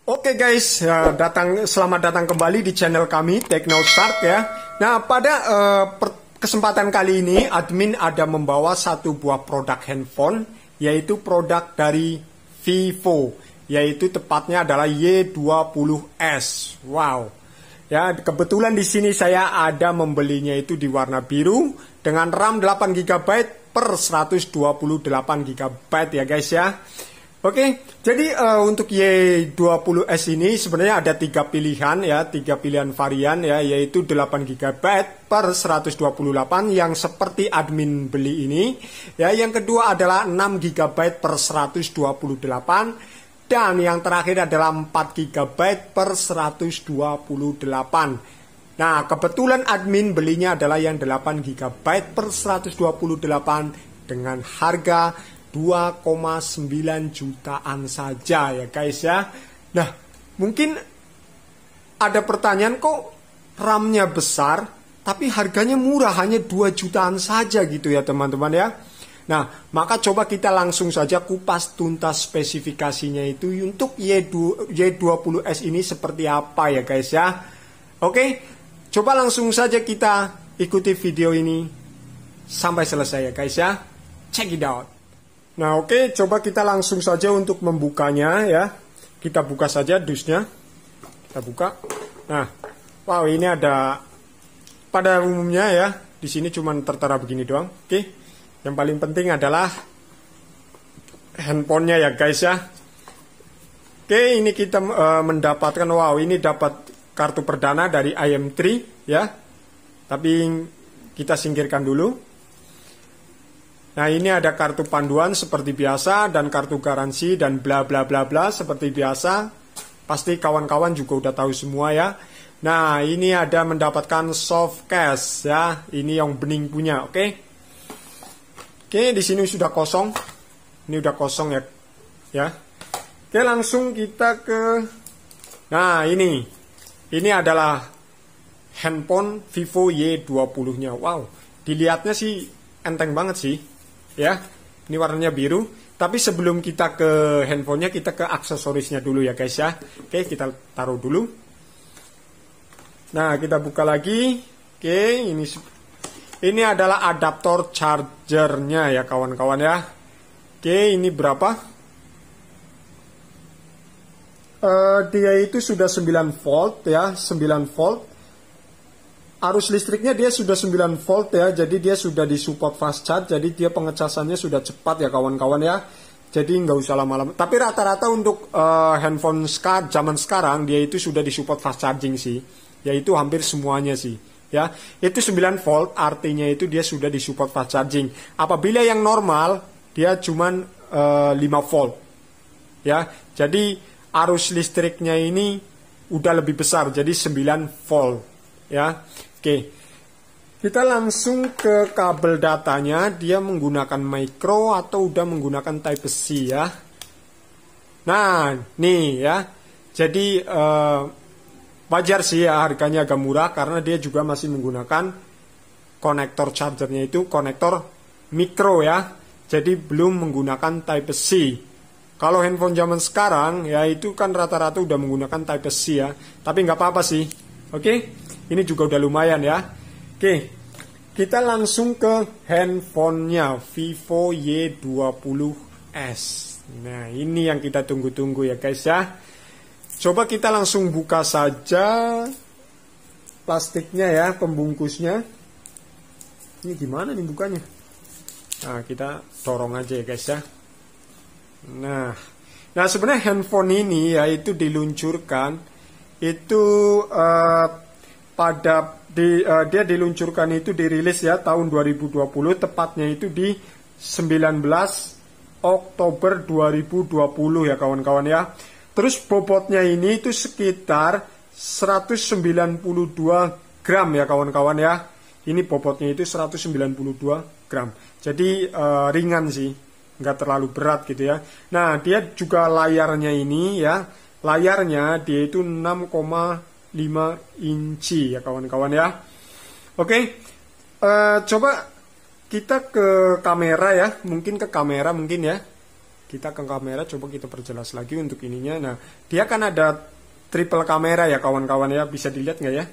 Oke guys, selamat datang kembali di channel kami Techno Start ya. Nah, pada kesempatan kali ini admin ada membawa satu buah produk handphone, yaitu produk dari Vivo, yaitu tepatnya adalah Y20s. Wow. Ya, kebetulan di sini saya ada membelinya itu di warna biru dengan RAM 8 GB per 128 GB ya guys ya. Oke, jadi untuk Y20s ini sebenarnya ada 3 pilihan ya, 3 pilihan varian ya, yaitu 8 GB per 128 yang seperti admin beli ini ya. Yang kedua adalah 6 GB per 128 dan yang terakhir adalah 4 GB per 128. Nah, kebetulan admin belinya adalah yang 8 GB per 128 dengan harga 2,9 jutaan saja ya guys ya. Nah, mungkin ada pertanyaan, kok RAM-nya besar tapi harganya murah, hanya 2 jutaan saja gitu ya teman-teman ya. Nah, maka coba kita langsung saja kupas tuntas spesifikasinya itu untuk Y20s ini seperti apa ya guys ya. Oke, coba langsung saja kita ikuti video ini sampai selesai ya guys ya. Check it out. Nah oke, coba kita langsung saja untuk membukanya ya. Kita buka saja dusnya. Kita buka. Nah, wow, ini ada, pada umumnya ya, di sini cuma tertera begini doang. Oke, yang paling penting adalah handphonenya ya guys ya. Oke, ini kita mendapatkan, wow, ini dapat kartu perdana dari IM3 ya. Tapi kita singkirkan dulu. Nah, ini ada kartu panduan seperti biasa dan kartu garansi dan bla bla bla bla seperti biasa. Pasti kawan-kawan juga udah tahu semua ya. Nah, ini ada mendapatkan soft case ya. Ini yang bening punya, oke. Oke, di sini sudah kosong. Ini udah kosong ya. Ya. Oke, langsung kita ke, nah, ini. Ini adalah handphone Vivo Y20-nya. Wow, dilihatnya sih enteng banget sih. Ya, ini warnanya biru. Tapi sebelum kita ke handphonenya, kita ke aksesorisnya dulu ya guys ya. Oke, kita taruh dulu. Nah, kita buka lagi. Oke, ini adalah adaptor chargernya ya kawan-kawan ya. Oke, ini berapa? Dia itu sudah 9 volt ya, 9 volt. Arus listriknya dia sudah 9 volt ya, jadi dia sudah disupport fast charge, jadi dia pengecasannya sudah cepat ya kawan-kawan ya. Jadi nggak usah lama-lama. Tapi rata-rata untuk handphone zaman sekarang dia itu sudah disupport fast charging sih, yaitu hampir semuanya sih. Ya, itu 9 volt artinya itu dia sudah disupport fast charging. Apabila yang normal dia cuman 5 volt. Ya, jadi arus listriknya ini udah lebih besar, jadi 9 volt. Ya, oke, kita langsung ke kabel datanya. Dia menggunakan micro atau udah menggunakan Type-C ya. Nah, nih ya. Jadi wajar sih ya harganya agak murah karena dia juga masih menggunakan konektor chargernya itu konektor micro ya. Jadi belum menggunakan Type-C. Kalau handphone zaman sekarang ya itu kan rata-rata udah menggunakan Type-C ya. Tapi nggak apa-apa sih. Oke. Ini juga udah lumayan ya. Oke, kita langsung ke handphonenya Vivo Y20s. Nah, ini yang kita tunggu-tunggu ya guys ya. Coba kita langsung buka saja plastiknya ya, pembungkusnya. Ini gimana nih bukanya? Nah, kita dorong aja ya guys ya. Nah sebenarnya handphone ini ya itu diluncurkan itu dia diluncurkan itu dirilis ya tahun 2020, tepatnya itu di 19 Oktober 2020 ya kawan-kawan ya. Terus bobotnya ini itu sekitar 192 gram ya kawan-kawan ya. Ini bobotnya itu 192 gram. Jadi ringan sih, nggak terlalu berat gitu ya. Nah, dia juga layarnya ini ya. Layarnya dia itu 6,5 inci ya kawan-kawan ya. Oke, coba kita ke kamera ya, mungkin ke kamera mungkin ya. Kita ke kamera, coba kita perjelas lagi untuk ininya. Nah, dia kan ada triple kamera ya kawan-kawan ya, bisa dilihat nggak ya?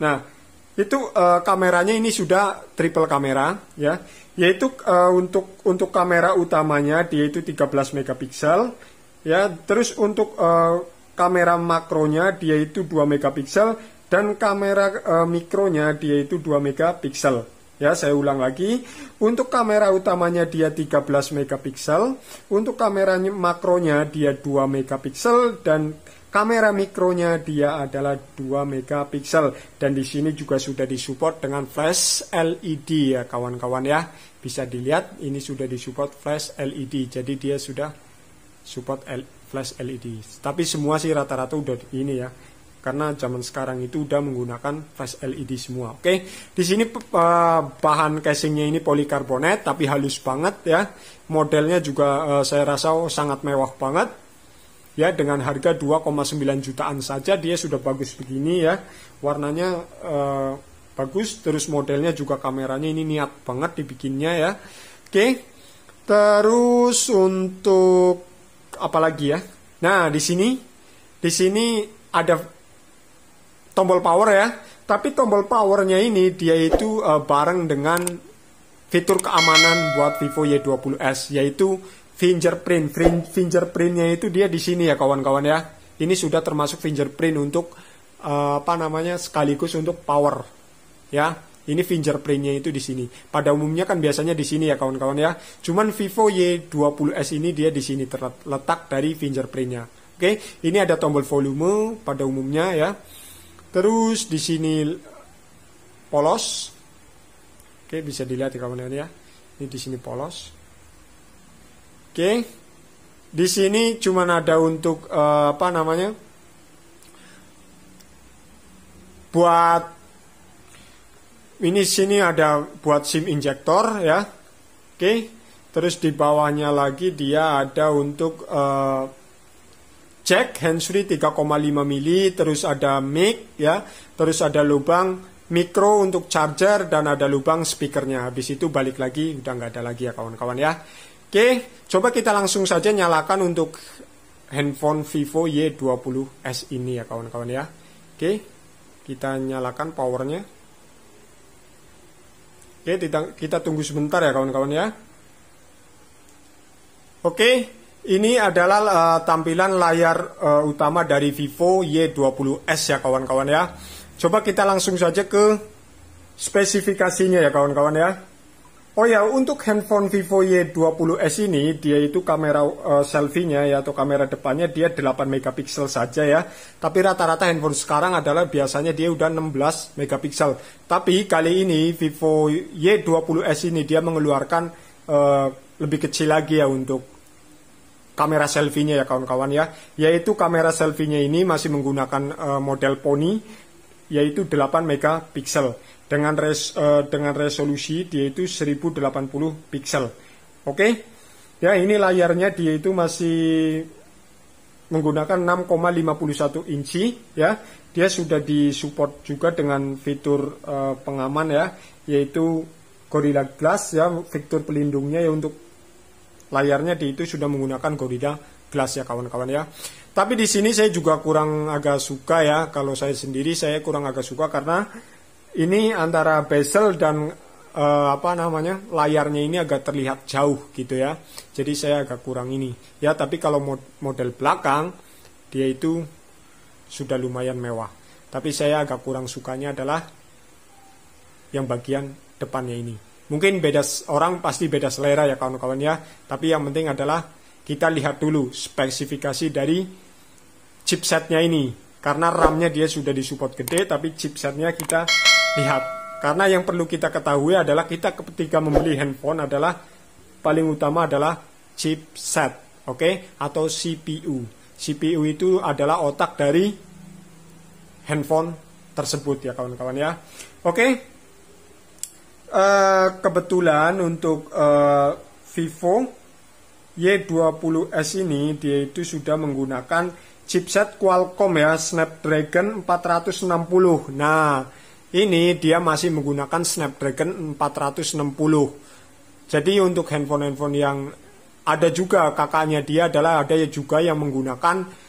Nah, itu kameranya ini sudah triple kamera ya, yaitu untuk kamera utamanya dia itu 13 megapiksel ya, terus untuk kamera makronya dia itu 2 megapiksel dan kamera mikronya dia itu 2 megapiksel. Ya, saya ulang lagi. Untuk kamera utamanya dia 13 megapiksel, untuk kamera makronya dia 2 megapiksel dan kamera mikronya dia adalah 2 megapiksel. Dan di sini juga sudah disupport dengan flash LED ya kawan-kawan ya. Bisa dilihat ini sudah disupport flash LED. Jadi dia sudah support flash LED. Tapi semua sih rata-rata udah ini ya. Karena zaman sekarang itu udah menggunakan flash LED semua. Oke, di sini bahan casingnya ini polikarbonat tapi halus banget ya. Modelnya juga saya rasa sangat mewah banget. Ya, dengan harga 2,9 jutaan saja dia sudah bagus begini ya. Warnanya bagus, terus modelnya juga kameranya ini niat banget dibikinnya ya. Oke. Terus untuk apa lagi ya? Nah, di sini ada tombol power ya, tapi tombol powernya ini dia itu bareng dengan fitur keamanan buat Vivo Y20s, yaitu fingerprint. Fingerprintnya itu dia di sini ya kawan-kawan ya. Ini sudah termasuk fingerprint untuk sekaligus untuk power ya. Ini fingerprintnya itu di sini. Pada umumnya kan biasanya di sini ya kawan-kawan ya. Cuman Vivo Y20s ini dia di sini terletak dari fingerprintnya. Oke, ini ada tombol volume pada umumnya ya. Terus di sini polos. Oke, bisa dilihat ya kawan-kawan ya. Ini di sini polos. Oke. Di sini cuman ada untuk buat ini sini ada buat SIM injektor ya. Oke. Terus di bawahnya lagi dia ada untuk jack handsfree 3,5 mili, terus ada mic ya, terus ada lubang micro untuk charger dan ada lubang speakernya. Habis itu balik lagi udah nggak ada lagi ya kawan-kawan ya. Oke, coba kita langsung saja nyalakan untuk handphone Vivo Y20s ini ya kawan-kawan ya. Oke, kita nyalakan powernya. Oke, kita tunggu sebentar ya kawan-kawan ya. Oke. Ini adalah tampilan layar utama dari Vivo Y20s ya kawan-kawan ya. Coba kita langsung saja ke spesifikasinya ya kawan-kawan ya. Oh ya, untuk handphone Vivo Y20s ini dia itu kamera selfie-nya ya, atau kamera depannya dia 8 megapiksel saja ya. Tapi rata-rata handphone sekarang adalah biasanya dia udah 16 megapiksel. Tapi kali ini Vivo Y20s ini dia mengeluarkan lebih kecil lagi ya untuk kamera selfie-nya ya kawan-kawan ya, yaitu kamera selfie-nya ini masih menggunakan model Pony, yaitu 8 megapiksel dengan resolusi dia itu 1080 piksel. Oke. Ya, ini layarnya dia itu masih menggunakan 6,51 inci ya. Dia sudah disupport juga dengan fitur pengaman ya, yaitu Gorilla Glass ya, fitur pelindungnya ya. Untuk layarnya di itu sudah menggunakan Gorilla Glass ya kawan-kawan ya. Tapi di sini saya juga kurang agak suka ya. Kalau saya sendiri saya kurang agak suka karena ini antara bezel dan layarnya ini agak terlihat jauh gitu ya. Jadi saya agak kurang ini ya. Tapi kalau model belakang dia itu sudah lumayan mewah. Tapi saya agak kurang sukanya adalah yang bagian depannya ini. Mungkin beda orang, pasti beda selera ya kawan-kawan ya. Tapi yang penting adalah kita lihat dulu spesifikasi dari chipsetnya ini. Karena RAM-nya dia sudah disupport gede, tapi chipsetnya kita lihat. Karena yang perlu kita ketahui adalah kita ketika membeli handphone adalah paling utama adalah chipset, oke? Atau CPU. CPU itu adalah otak dari handphone tersebut ya kawan-kawan ya. Oke. Kebetulan untuk Vivo Y20s ini dia itu sudah menggunakan chipset Qualcomm ya, Snapdragon 460. Nah, ini dia masih menggunakan Snapdragon 460 Jadi untuk handphone-handphone yang ada juga kakaknya dia adalah ada juga yang menggunakan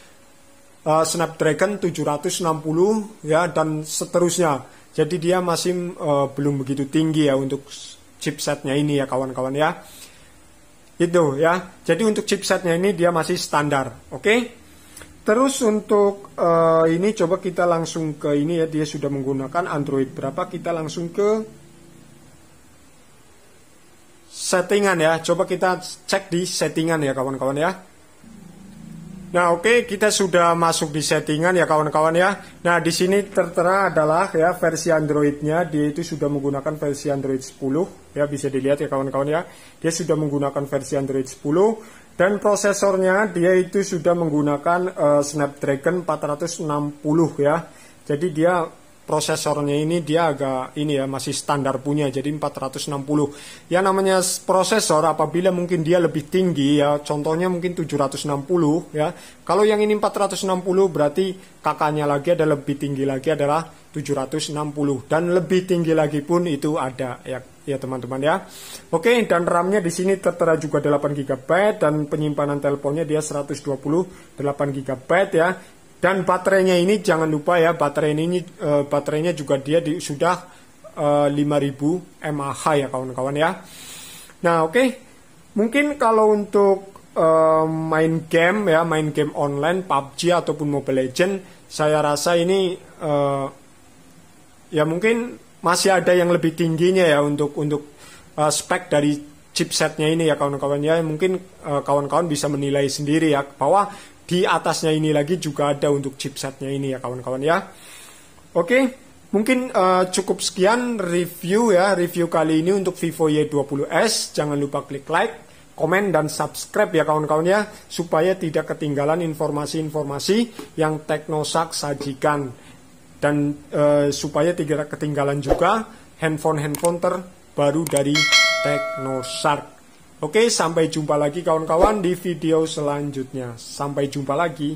Snapdragon 760 ya dan seterusnya. Jadi dia masih belum begitu tinggi ya untuk chipsetnya ini ya kawan-kawan ya. Itu ya. Jadi untuk chipsetnya ini dia masih standar. Oke. Terus untuk ini coba kita langsung ke ini ya, dia sudah menggunakan Android berapa, kita langsung ke settingan ya. Coba kita cek di settingan ya kawan-kawan ya. Nah, oke, kita sudah masuk di settingan ya kawan-kawan ya. Nah, di sini tertera adalah ya versi Androidnya, dia itu sudah menggunakan versi Android 10 ya, bisa dilihat ya kawan-kawan ya. Dia sudah menggunakan versi Android 10 dan prosesornya dia itu sudah menggunakan Snapdragon 460 ya. Jadi dia prosesornya ini dia agak ini ya masih standar punya, jadi 460. Ya namanya prosesor apabila mungkin dia lebih tinggi ya, contohnya mungkin 760 ya. Kalau yang ini 460 berarti kakaknya lagi ada lebih tinggi lagi adalah 760 dan lebih tinggi lagi pun itu ada ya teman-teman ya. Oke, dan RAM-nya di sini tertera juga 8 GB dan penyimpanan teleponnya dia 128 GB ya. Dan baterainya ini jangan lupa ya, baterainya juga dia sudah 5000 mAh ya kawan-kawan ya. Nah, oke. Mungkin kalau untuk main game ya, main game online PUBG ataupun Mobile Legends, saya rasa ini ya mungkin masih ada yang lebih tingginya ya untuk spek dari chipsetnya ini ya kawan-kawan ya. Mungkin kawan-kawan bisa menilai sendiri ya bahwa di atasnya ini lagi juga ada untuk chipsetnya ini ya kawan-kawan ya. Oke, mungkin cukup sekian review kali ini untuk Vivo Y20s. Jangan lupa klik like, komen, dan subscribe ya kawan-kawan ya, supaya tidak ketinggalan informasi-informasi yang Teknosak sajikan, dan supaya tidak ketinggalan juga handphone terbaru dari Teknosak. Oke, sampai jumpa lagi kawan-kawan di video selanjutnya. Sampai jumpa lagi.